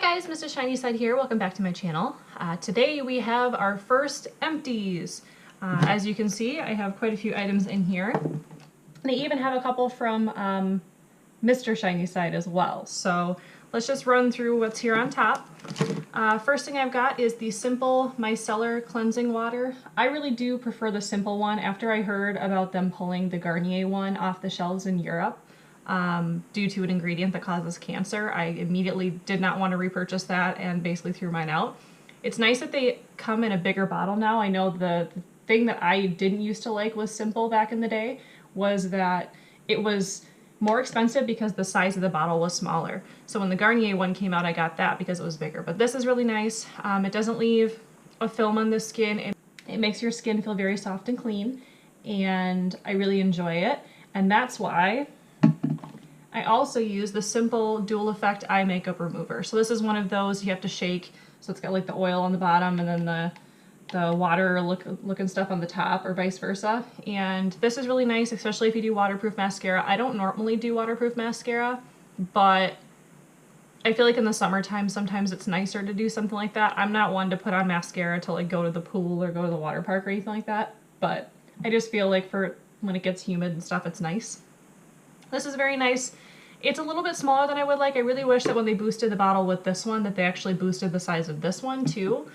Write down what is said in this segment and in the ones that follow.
Hi guys, Mr. Shiny Side here. Welcome back to my channel. Today we have our first empties. As you can see, I have quite a few items in here. And I even have a couple from Mr. Shiny Side as well. So let's just run through what's here on top. First thing I've got is the Simple Micellar Cleansing Water. I really do prefer the simple one. After I heard about them pulling the Garnier one off the shelves in Europe, due to an ingredient that causes cancer, I immediately did not want to repurchase that and basically threw mine out. It's nice that they come in a bigger bottle now. I know the thing that I didn't used to like with Simple back in the day was that it was more expensive because the size of the bottle was smaller. So when the Garnier one came out, I got that because it was bigger. But this is really nice. It doesn't leave a film on the skin. It makes your skin feel very soft and clean, and I really enjoy it. And that's why I also use the Simple Dual Effect Eye Makeup Remover. So this is one of those you have to shake. So it's got like the oil on the bottom and then the water looking stuff on the top, or vice versa. And this is really nice, especially if you do waterproof mascara. I don't normally do waterproof mascara, but I feel like in the summertime sometimes it's nicer to do something like that. I'm not one to put on mascara to like go to the pool or go to the water park or anything like that, but I just feel like for when it gets humid and stuff, it's nice. This is very nice. It's a little bit smaller than I would like. I really wish that when they boosted the bottle with this one that they actually boosted the size of this one too,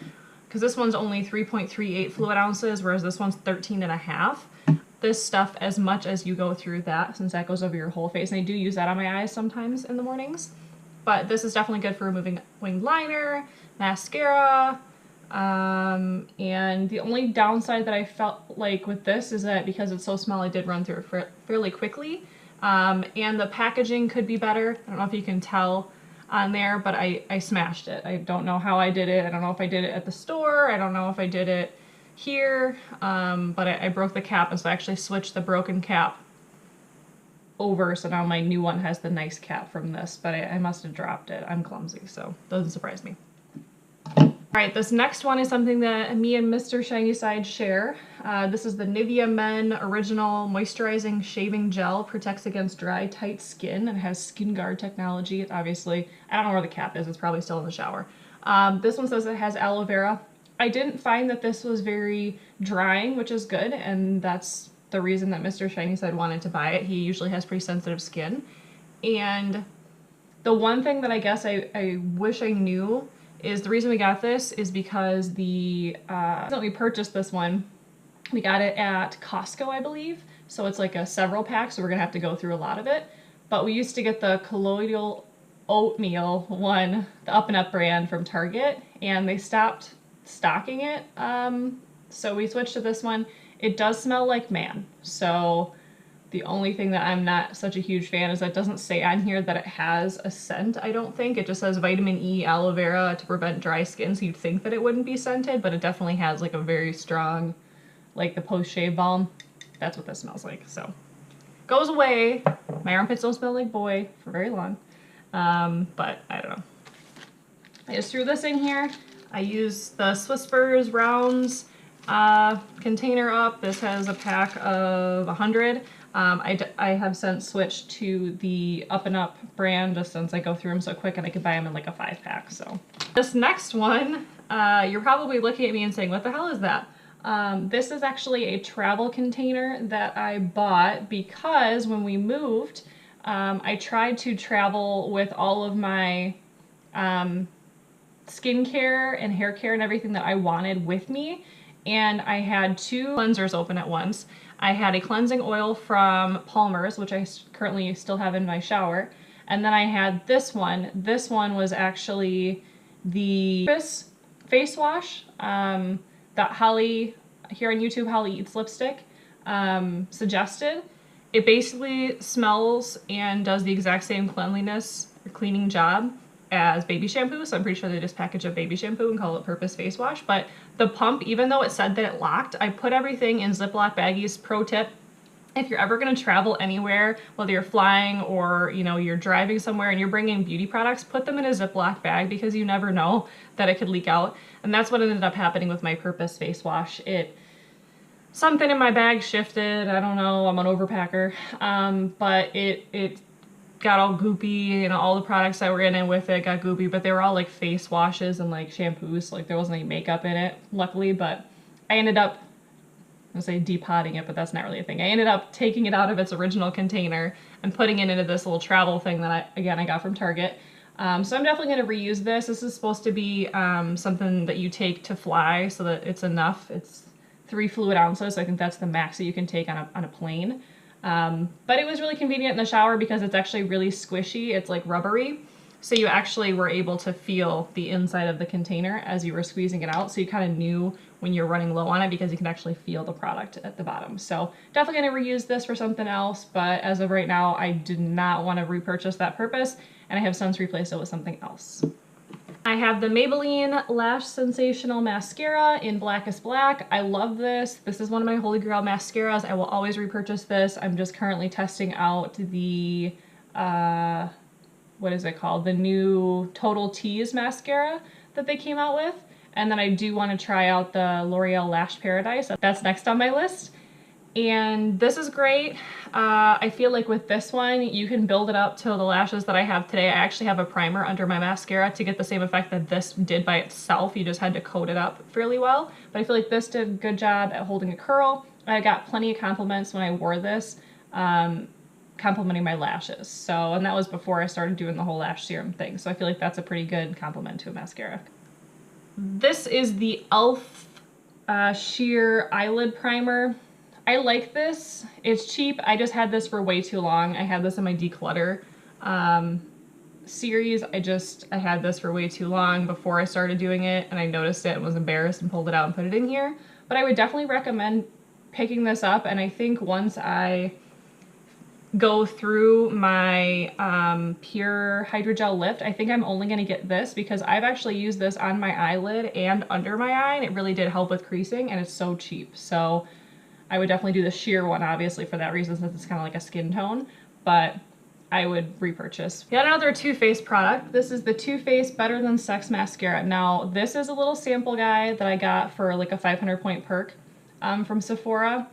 because this one's only 3.38 fluid ounces, whereas this one's 13.5. This stuff, as much as you go through that, since that goes over your whole face, and I do use that on my eyes sometimes in the mornings, but this is definitely good for removing winged liner, mascara, and the only downside that I felt like with this is that because it's so small, I did run through it fairly quickly. And the packaging could be better. I don't know if you can tell on there, but I smashed it. I don't know how I did it. I don't know if I did it at the store. I don't know if I did it here, but I broke the cap, and so I actually switched the broken cap over, so now my new one has the nice cap from this, but I must have dropped it. I'm clumsy, so doesn't surprise me. Alright, this next one is something that me and Mr. Shiny Side share. This is the Nivea Men Original Moisturizing Shaving Gel. Protects against dry, tight skin and has skin guard technology. It obviously, I don't know where the cap is, it's probably still in the shower. This one says it has aloe vera. I didn't find that this was very drying, which is good, and that's the reason that Mr. Shiny Side wanted to buy it. He usually has pretty sensitive skin. And the one thing that I guess I wish I knew is the reason we got this is because we purchased this one. We got it at Costco, I believe. So it's like a several pack, so we're gonna have to go through a lot of it. But we used to get the colloidal oatmeal one, the Up and Up brand from Target, and they stopped stocking it. So we switched to this one. It does smell like man. So the only thing that I'm not such a huge fan is that it doesn't say on here that it has a scent, I don't think. It just says vitamin E, aloe vera to prevent dry skin, so you'd think that it wouldn't be scented, but it definitely has like a very strong, like the post-shave balm. That's what this smells like, so. Goes away. My armpits don't smell like boy for very long, but I don't know. I just threw this in here. I use the Swissfers Rounds container up. This has a pack of 100. I have since switched to the Up and Up brand just since I go through them so quick and I can buy them in like a 5-pack, so. This next one, you're probably looking at me and saying, what the hell is that? This is actually a travel container that I bought because when we moved, I tried to travel with all of my skincare and hair care and everything that I wanted with me, and I had 2 cleansers open at once. I had a cleansing oil from Palmer's, which I currently still have in my shower, and then I had this one. This one was actually the face wash that Holly, here on YouTube, Holly Eats Lipstick, suggested. It basically smells and does the exact same cleanliness or cleaning job as baby shampoo, so I'm pretty sure they just package up baby shampoo and call it Purpose Face Wash. But the pump, even though it said that it locked, I put everything in Ziploc baggies. Pro tip, if you're ever going to travel anywhere, whether you're flying or you're driving somewhere and you're bringing beauty products, put them in a Ziploc bag because you never know that it could leak out. And that's what ended up happening with my Purpose Face Wash. Something in my bag shifted, I don't know, I'm an overpacker, but it got all goopy, you know, all the products that were in it with it got goopy, but they were all like face washes and like shampoos, so like there wasn't any makeup in it, luckily, but I ended up, I was gonna say depotting it, but that's not really a thing. I ended up taking it out of its original container and putting it into this little travel thing that I got from Target. So I'm definitely going to reuse this. This is supposed to be something that you take to fly so that it's enough. It's 3 fluid ounces, so I think that's the max that you can take on a plane. But it was really convenient in the shower because it's actually really squishy. It's like rubbery. So you actually were able to feel the inside of the container as you were squeezing it out. So you kind of knew when you're running low on it because you can actually feel the product at the bottom. So definitely going to reuse this for something else. But as of right now, I did not want to repurchase that purpose. And I have since replaced it with something else. I have the Maybelline Lash Sensational Mascara in Blackest Black. I love this. This is one of my holy grail mascaras. I will always repurchase this. I'm just currently testing out the, what is it called? The new Total Tease mascara that they came out with. And then I do want to try out the L'Oreal Lash Paradise. That's next on my list. And this is great. I feel like with this one, you can build it up to the lashes that I have today. I actually have a primer under my mascara to get the same effect that this did by itself. You just had to coat it up fairly well. But I feel like this did a good job at holding a curl. I got plenty of compliments when I wore this, complimenting my lashes. So, and that was before I started doing the whole lash serum thing. So I feel like that's a pretty good compliment to a mascara. This is the e.l.f. Sheer Eyelid Primer. I like this. It's cheap. I just had this for way too long. I had this in my declutter series. I had this for way too long before I started doing it, and I noticed it and was embarrassed and pulled it out and put it in here. But I would definitely recommend picking this up, and I think once I go through my Pure Hydrogel Lift, I think I'm only going to get this because I've actually used this on my eyelid and under my eye, and it really did help with creasing, and it's so cheap. So I would definitely do the sheer one, obviously, for that reason, since it's kind of like a skin tone, but I would repurchase. Got another Too Faced product. This is the Too Faced Better Than Sex Mascara. Now, this is a little sample guide that I got for like a 500-point perk from Sephora.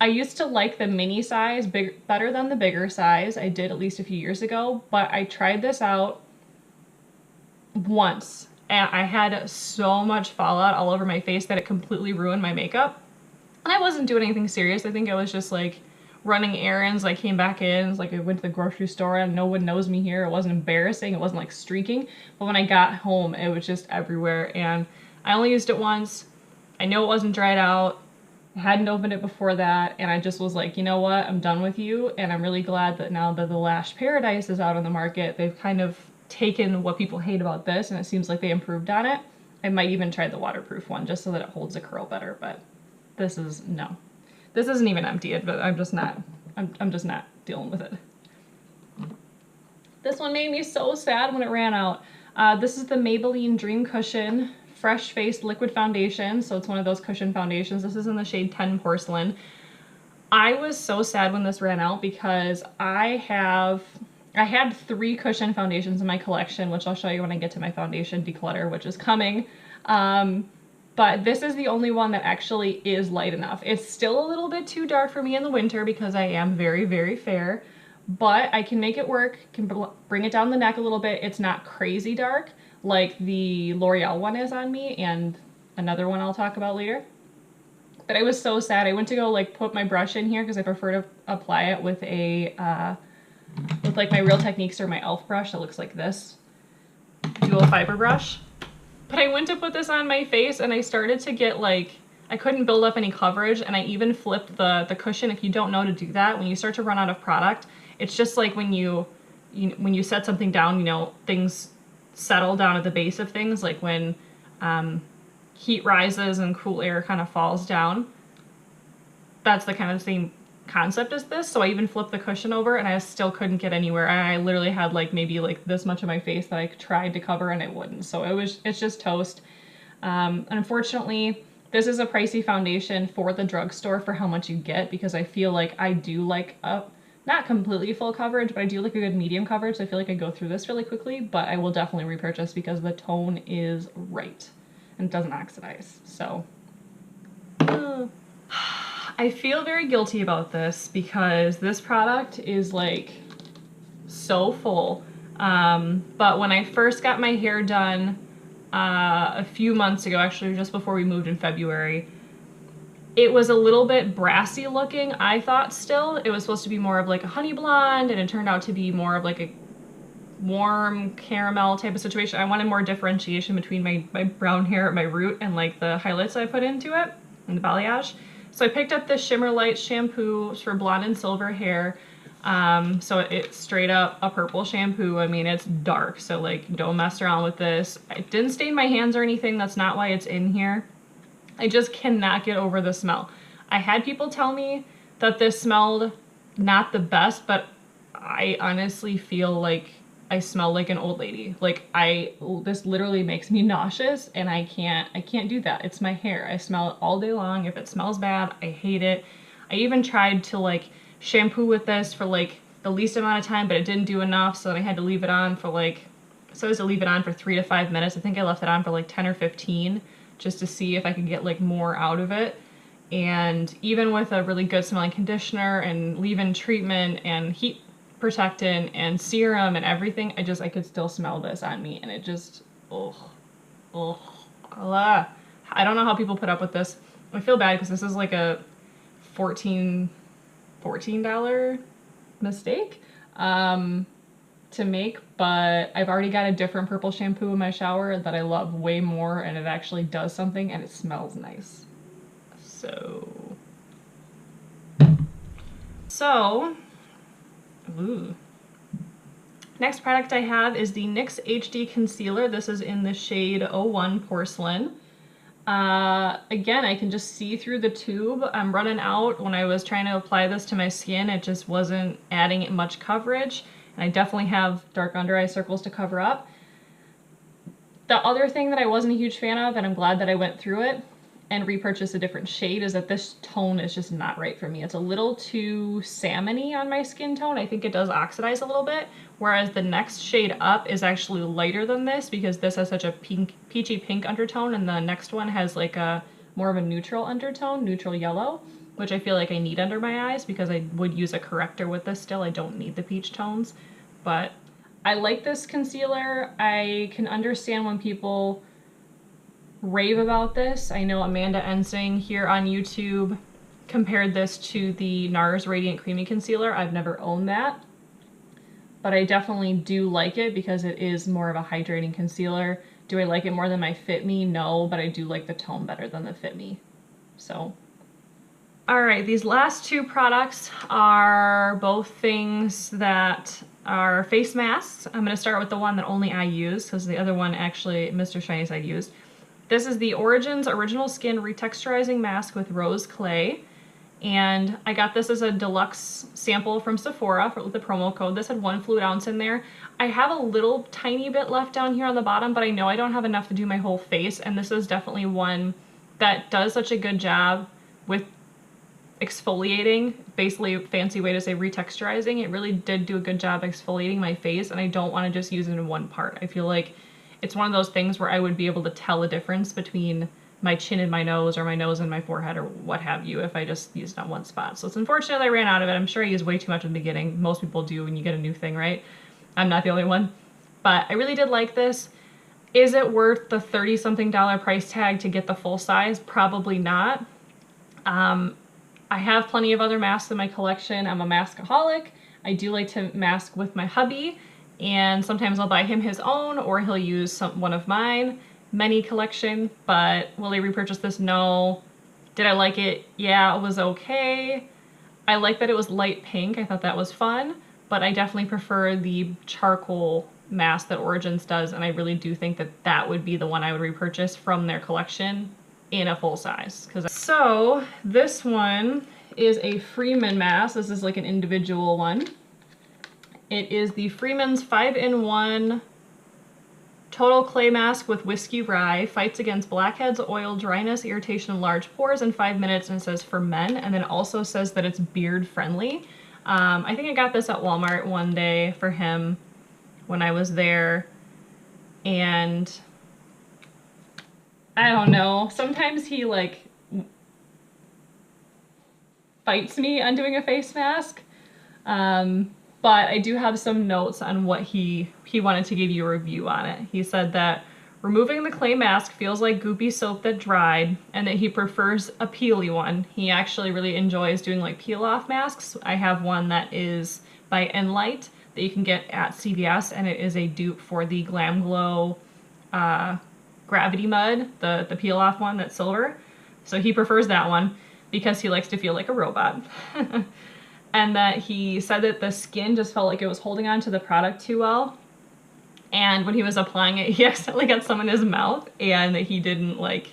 I used to like the mini size better than the bigger size. I did at least a few years ago, but I tried this out once, and I had so much fallout all over my face that it completely ruined my makeup. And I wasn't doing anything serious. I think I was just like running errands. I came back in, it's like I went to the grocery store and no one knows me here. It wasn't embarrassing. It wasn't like streaking. But when I got home, it was just everywhere. And I only used it once. I know it wasn't dried out. I hadn't opened it before that. And I just was like, you know what? I'm done with you. And I'm really glad that now that the Lash Paradise is out on the market, they've kind of taken what people hate about this and it seems like they improved on it. I might even try the waterproof one just so that it holds a curl better, but this is, no. This isn't even emptied, but I'm just not dealing with it. This one made me so sad when it ran out. This is the Maybelline Dream Cushion Fresh Face Liquid Foundation. So it's one of those cushion foundations. This is in the shade 10 Porcelain. I was so sad when this ran out because I had 3 cushion foundations in my collection, which I'll show you when I get to my foundation declutter, which is coming. But this is the only one that actually is light enough. It's still a little bit too dark for me in the winter because I am very, very fair, but I can make it work, can bring it down the neck a little bit. It's not crazy dark like the L'Oreal one is on me and another one I'll talk about later. But I was so sad. I went to go like put my brush in here because I prefer to apply it with a, with like my Real Techniques or my e.l.f. brush that looks like this, dual fiber brush. But I went to put this on my face and I started to get like, I couldn't build up any coverage, and I even flipped the cushion. If you don't know to do that, when you start to run out of product, it's just like when you set something down, you know, things settle down at the base of things, like when heat rises and cool air kind of falls down. That's the kind of same concept as this. So I even flipped the cushion over and I still couldn't get anywhere. And I literally had like maybe like this much of my face that I tried to cover and it wouldn't. So it's just toast. Unfortunately, this is a pricey foundation for the drugstore for how much you get, because I feel like I do like a, not completely full coverage, but I do like a good medium coverage. So I feel like I go through this really quickly, but I will definitely repurchase because the tone is right and it doesn't oxidize. So I feel very guilty about this because this product is like so full. But when I first got my hair done a few months ago, actually just before we moved in February, it was a little bit brassy looking, I thought still. It was supposed to be more of like a honey blonde, and it turned out to be more of like a warm caramel type of situation. I wanted more differentiation between my brown hair at my root and like the highlights I put into it and the balayage. So I picked up this Shimmer Light shampoo for blonde and silver hair. So it's straight up a purple shampoo. I mean, it's dark, so like don't mess around with this. It didn't stain my hands or anything. That's not why it's in here. I just cannot get over the smell. I had people tell me that this smelled not the best, but I honestly feel like I smell like an old lady. Like this literally makes me nauseous, and I can't do that. It's my hair. I smell it all day long. If it smells bad, I hate it. I even tried to like shampoo with this for like the least amount of time, but it didn't do enough, so then I had to leave it on for like, so I was to leave it on for 3 to 5 minutes. I think I left it on for like 10 or 15 just to see if I could get like more out of it. And even with a really good smelling conditioner and leave-in treatment and heat protectant and serum and everything, I could still smell this on me, and it just, I don't know how people put up with this. I feel bad because this is like a $14 mistake to make, but I've already got a different purple shampoo in my shower that I love way more, and it actually does something and it smells nice. So, ooh. Next product I have is the NYX HD Concealer. This is in the shade 01 Porcelain. Again, I can just see through the tube. I'm running out. When I was trying to apply this to my skin, it just wasn't adding much coverage. And I definitely have dark under eye circles to cover up. The other thing that I wasn't a huge fan of, and I'm glad that I went through it and repurchased a different shade, is that this tone is just not right for me. It's a little too salmon-y on my skin tone. I think it does oxidize a little bit, whereas the next shade up is actually lighter than this because this has such a peachy pink undertone, and the next one has like a more of a neutral undertone, neutral yellow, which I feel like I need under my eyes because I would use a corrector with this still. I don't need the peach tones, but I like this concealer. I can understand when people rave about this. I know Amanda Ensing here on YouTube compared this to the NARS Radiant Creamy Concealer. I've never owned that, but I definitely do like it because it is more of a hydrating concealer. Do I like it more than my Fit Me? No, but I do like the tone better than the Fit Me. So, all right, these last two products are both things that are face masks. I'm gonna start with the one that only I use because the other one actually Mr. Shiny Side used. This is the Origins Original Skin Retexturizing Mask with Rose Clay. And I got this as a deluxe sample from Sephora with the promo code. This had 1 fluid ounce in there. I have a little tiny bit left down here on the bottom, but I know I don't have enough to do my whole face. And this is definitely one that does such a good job with exfoliating, basically a fancy way to say retexturizing. It really did do a good job exfoliating my face, and I don't want to just use it in one part. I feel like it's one of those things where I would be able to tell a difference between my chin and my nose, or my nose and my forehead, or what have you, if I just used it on one spot. So it's unfortunate I ran out of it. I'm sure I used way too much in the beginning. Most people do when you get a new thing, right? I'm not the only one. But I really did like this. Is it worth the $30-something price tag to get the full size? Probably not. I have plenty of other masks in my collection. I'm a maskaholic. I do like to mask with my hubby, and sometimes I'll buy him his own, or he'll use one of mine. Many collection, but will I repurchase this? No. Did I like it? Yeah, it was okay. I like that it was light pink. I thought that was fun, but I definitely prefer the charcoal mask that Origins does, and I really do think that that would be the one I would repurchase from their collection in a full size. So this one is a Freeman mask. This is like an individual one. It is the Freeman's 5-in-1 Total Clay Mask with Whiskey Rye. Fights against blackheads, oil, dryness, irritation, and large pores in 5 minutes, and it says for men, and then also says that it's beard friendly. I think I got this at Walmart one day for him when I was there, and I don't know, sometimes he like fights me on doing a face mask. but I do have some notes on what he wanted to give you a review on it. He said that removing the clay mask feels like goopy soap that dried, and that he prefers a peely one. He actually really enjoys doing like peel off masks. I have one that is by Enlight that you can get at CVS, and it is a dupe for the Glam Glow Gravity Mud, the peel off one that's silver. So he prefers that one because he likes to feel like a robot. And that he said that the skin just felt like it was holding on to the product too well. And when he was applying it, he accidentally got some in his mouth, and that he didn't like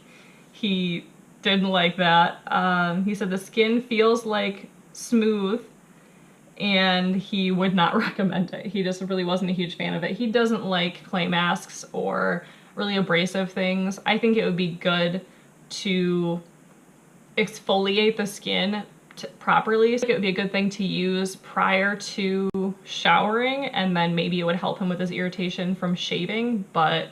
that. He said the skin feels like smooth, and he would not recommend it. He just really wasn't a huge fan of it. He doesn't like clay masks or really abrasive things. I think it would be good to exfoliate the skin properly. So it would be a good thing to use prior to showering, and then maybe it would help him with his irritation from shaving, but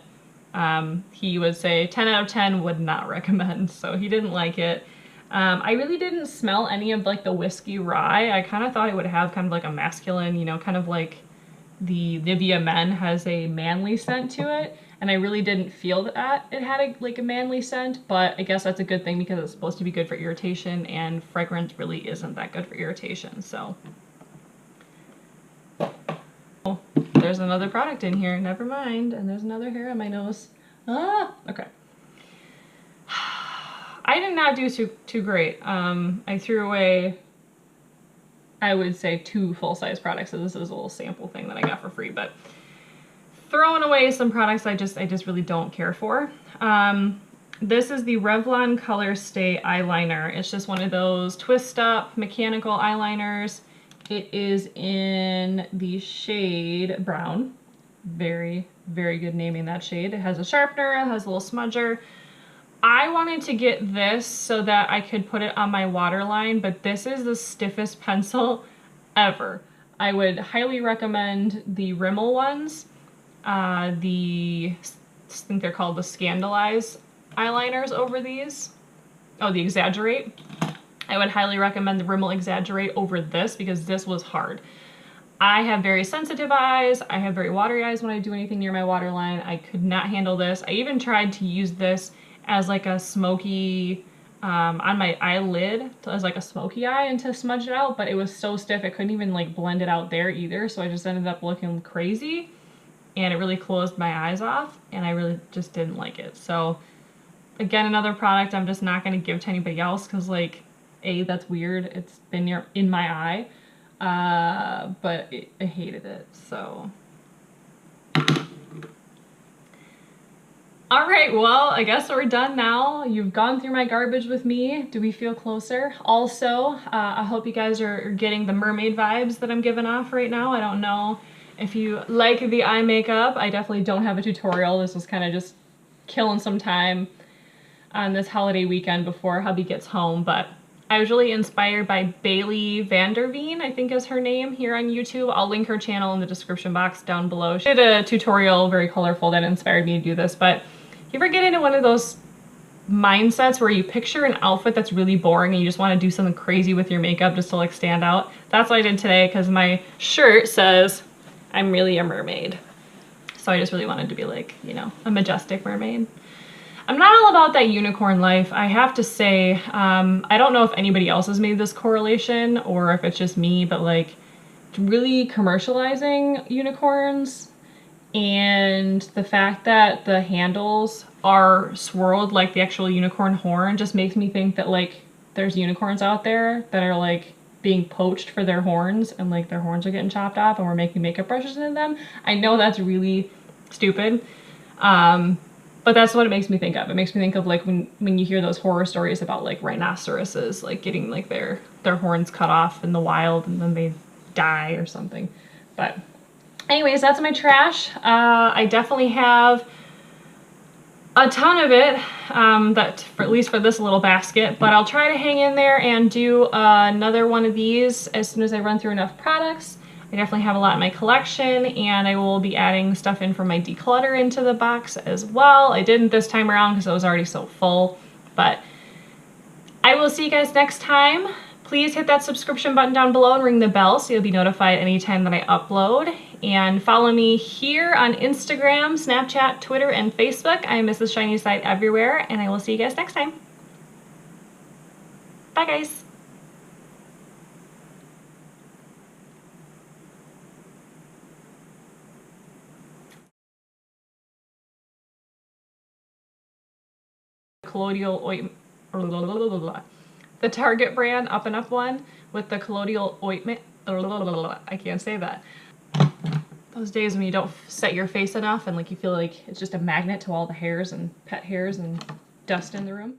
he would say 10 out of 10 would not recommend, so he didn't like it. I really didn't smell any of like the whiskey rye. I kind of thought it would have kind of like a masculine, you know, kind of like the Nivea Men has a manly scent to it, and I really didn't feel that it had like a manly scent, but I guess that's a good thing because it's supposed to be good for irritation, and fragrance really isn't that good for irritation, so. Oh, there's another product in here, never mind, and there's another hair on my nose. Ah, okay. I did not do too great. I threw away, I would say, 2 full-size products, so this is a little sample thing that I got for free, but throwing away some products I just really don't care for. This is the Revlon ColorStay eyeliner. It's just one of those twist up mechanical eyeliners. It is in the shade brown. Very, very good naming that shade. It has a sharpener, it has a little smudger. I wanted to get this so that I could put it on my waterline, but this is the stiffest pencil ever. I would highly recommend the Rimmel ones. I think they're called the Scandalize eyeliners over these. Oh, the Exaggerate. I would highly recommend the Rimmel Exaggerate over this because this was hard. I have very sensitive eyes. I have very watery eyes when I do anything near my waterline. I could not handle this. I even tried to use this as like a smoky, on my eyelid, as like a smoky eye, and to smudge it out, but it was so stiff I couldn't even like blend it out there either, so I just ended up looking crazy, and it really closed my eyes off, and I really just didn't like it. So again, another product I'm just not going to give to anybody else because, like, A, that's weird, it's been in my eye, but I hated it, so. All right, well, I guess we're done now. You've gone through my garbage with me. Do we feel closer? Also, I hope you guys are getting the mermaid vibes that I'm giving off right now. I don't know if you like the eye makeup. I definitely don't have a tutorial. This was kind of just killing some time on this holiday weekend before hubby gets home, but I was really inspired by Bailey Vanderveen, I think is her name, here on YouTube. I'll link her channel in the description box down below. She did a tutorial, very colorful, that inspired me to do this, but you ever get into one of those mindsets where you picture an outfit that's really boring and you just want to do something crazy with your makeup just to like stand out? That's what I did today because my shirt says, I'm really a mermaid. So I just really wanted to be like, you know, a majestic mermaid. I'm not all about that unicorn life. I have to say, I don't know if anybody else has made this correlation or if it's just me, but like really commercializing unicorns and the fact that the handles are swirled like the actual unicorn horn just makes me think that like there's unicorns out there that are like being poached for their horns, and like their horns are getting chopped off and we're making makeup brushes into them. I know that's really stupid, but that's what it makes me think of. It makes me think of like when you hear those horror stories about like rhinoceroses like getting like their horns cut off in the wild and then they die or something. But anyways, that's my trash. I definitely have a ton of it, at least for this little basket, but I'll try to hang in there and do another one of these as soon as I run through enough products. I definitely have a lot in my collection, and I will be adding stuff in for my declutter into the box as well. I didn't this time around because I was already so full, but I will see you guys next time. Please hit that subscription button down below and ring the bell so you'll be notified anytime that I upload. And follow me here on Instagram, Snapchat, Twitter, and Facebook. I am Mrs. Shiny Side everywhere, and I will see you guys next time. Bye, guys. Colloidal ointment, the Target brand Up and Up one with the colloidal ointment. I can't say that. Those days when you don't set your face enough and like you feel like it's just a magnet to all the hairs and pet hairs and dust in the room.